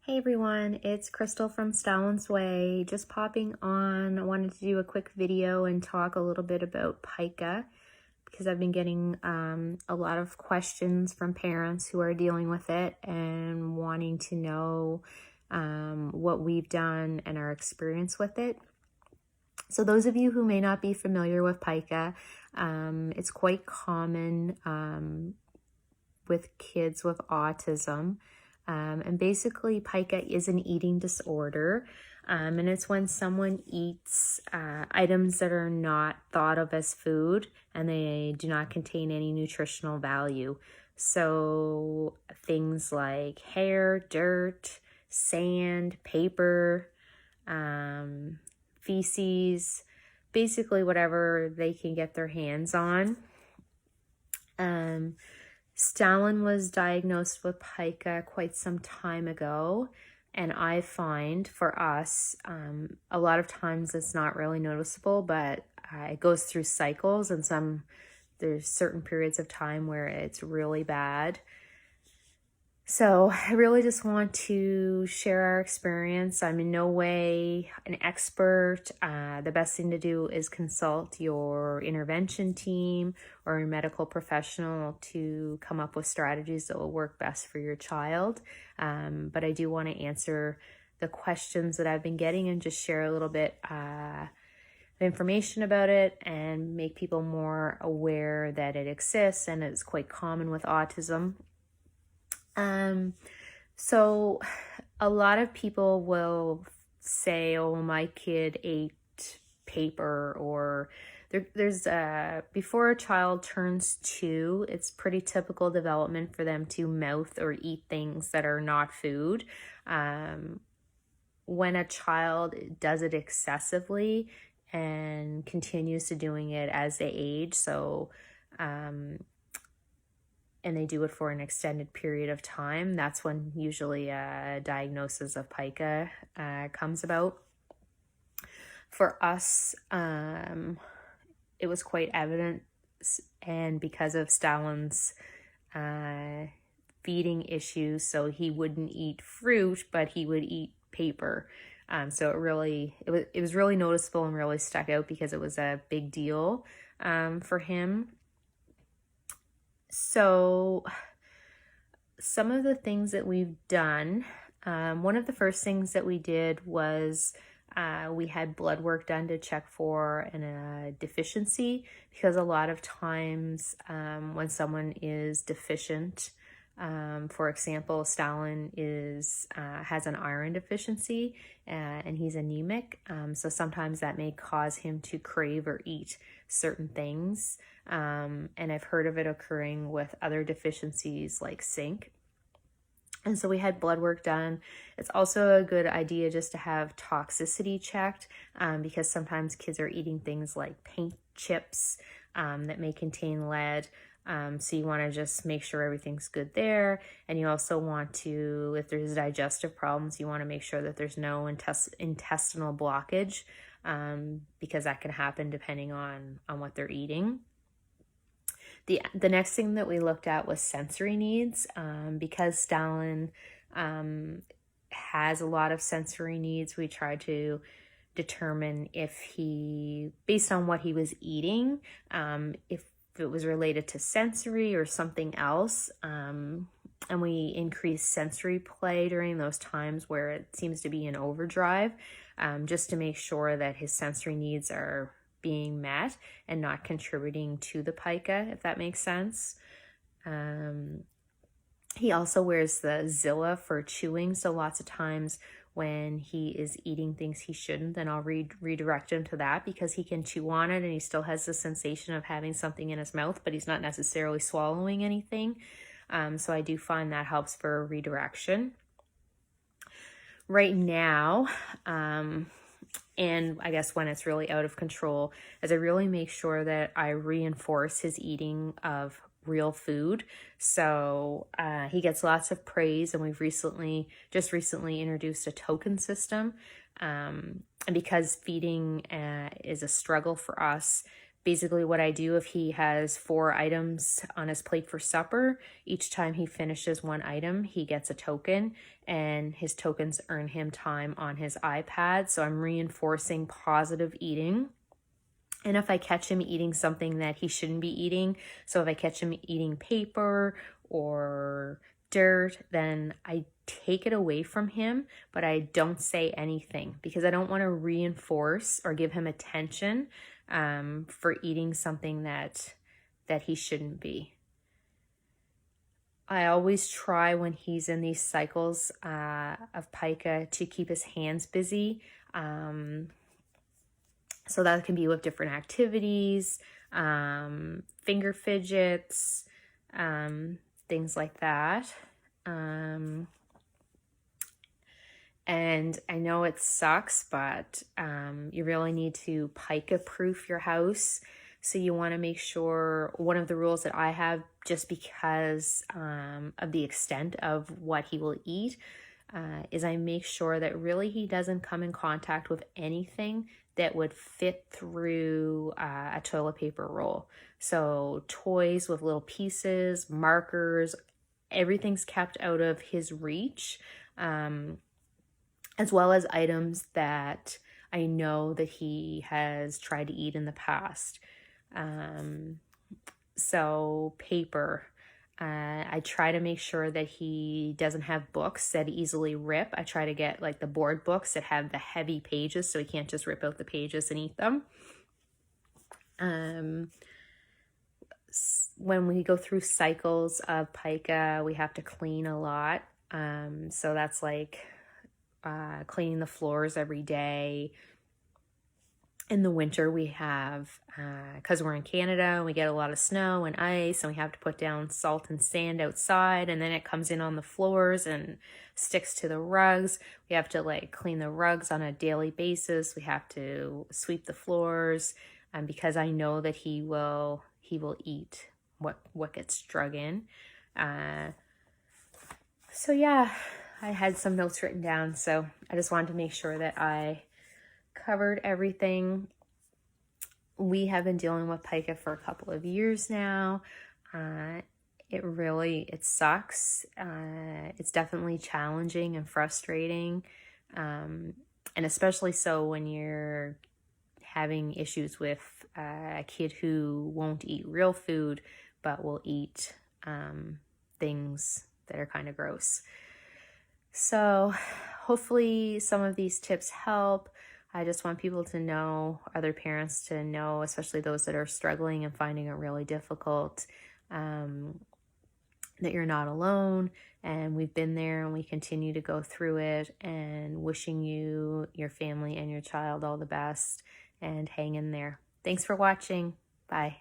Hey everyone, it's Crystal from Stallin's Way. Just popping on. I wanted to do a quick video and talk a little bit about pica because I've been getting a lot of questions from parents who are dealing with it and wanting to know what we've done and our experience with it. So those of you who may not be familiar with pica, it's quite common with kids with autism. And basically pica is an eating disorder, and it's when someone eats items that are not thought of as food and they do not contain any nutritional value. So things like hair, dirt, sand, paper, feces, basically whatever they can get their hands on. Stalin was diagnosed with pica quite some time ago, and I find for us, a lot of times it's not really noticeable, but it goes through cycles, and there's certain periods of time where it's really bad. So I really just want to share our experience. I'm in no way an expert. The best thing to do is consult your intervention team or your medical professional to come up with strategies that will work best for your child. But I do want to answer the questions that I've been getting and just share a little bit of information about it and make people more aware that it exists and it's quite common with autism. So a lot of people will say, oh, my kid ate paper, or there's before a child turns 2, it's pretty typical development for them to mouth or eat things that are not food. When a child does it excessively and continues to doing it as they age, and they do it for an extended period of time, that's when usually a diagnosis of pica comes about. For us, it was quite evident, and because of Stalin's feeding issues, so he wouldn't eat fruit, but he would eat paper. So it was really noticeable and really stuck out because it was a big deal for him. So some of the things that we've done, one of the first things that we did was we had blood work done to check for a deficiency, because a lot of times when someone is deficient, for example, Stalin has an iron deficiency and he's anemic, so sometimes that may cause him to crave or eat certain things, and I've heard of it occurring with other deficiencies like zinc. And so we had blood work done. It's also a good idea just to have toxicity checked, because sometimes kids are eating things like paint chips that may contain lead. So you want to just make sure everything's good there. And you also want to, if there's digestive problems, you want to make sure that there's no intestinal blockage, because that can happen depending on what they're eating. The next thing that we looked at was sensory needs, because Stalin has a lot of sensory needs. We tried to determine if based on what he was eating, if it was related to sensory or something else, and we increased sensory play during those times where it seems to be in overdrive, just to make sure that his sensory needs are being met and not contributing to the pica, if that makes sense. He also wears the Zilla for chewing, so lots of times when he is eating things he shouldn't, then I'll redirect him to that, because he can chew on it and he still has the sensation of having something in his mouth, but he's not necessarily swallowing anything. So I do find that helps for redirection. Right now, and I guess when it's really out of control, as I really make sure that I reinforce his eating of real food. So he gets lots of praise, and we've just recently introduced a token system. And because feeding is a struggle for us, basically what I do, if he has 4 items on his plate for supper, each time he finishes one item, he gets a token, and his tokens earn him time on his iPad. So I'm reinforcing positive eating. And if I catch him eating something that he shouldn't be eating, so if I catch him eating paper or dirt, then I take it away from him, but I don't say anything because I don't want to reinforce or give him attention for eating something that he shouldn't be. I always try when he's in these cycles of pica to keep his hands busy. So that can be with different activities, finger fidgets, things like that. And I know it sucks, but you really need to pica-proof your house. So you want to make sure, one of the rules that I have, just because of the extent of what he will eat, is I make sure that really he doesn't come in contact with anything that would fit through a toilet paper roll. So toys with little pieces, markers, everything's kept out of his reach, as well as items that I know that he has tried to eat in the past. So paper, I try to make sure that he doesn't have books that easily rip. I try to get like the board books that have the heavy pages so he can't just rip out the pages and eat them. When we go through cycles of pica, we have to clean a lot. So that's like cleaning the floors every day. In the winter, we have, because we're in Canada, we get a lot of snow and ice, and we have to put down salt and sand outside, and then it comes in on the floors and sticks to the rugs. We have to like clean the rugs on a daily basis. We have to sweep the floors, because I know that he will eat what gets drug in. So yeah, I had some notes written down, so I just wanted to make sure that I covered everything. We have been dealing with pica for a couple of years now. It sucks. It's definitely challenging and frustrating, and especially so when you're having issues with a kid who won't eat real food but will eat things that are kind of gross. So hopefully some of these tips help. I just want people to know, other parents to know, especially those that are struggling and finding it really difficult, that you're not alone, and we've been there and we continue to go through it, and wishing you, your family, and your child all the best, and hang in there. Thanks for watching. Bye.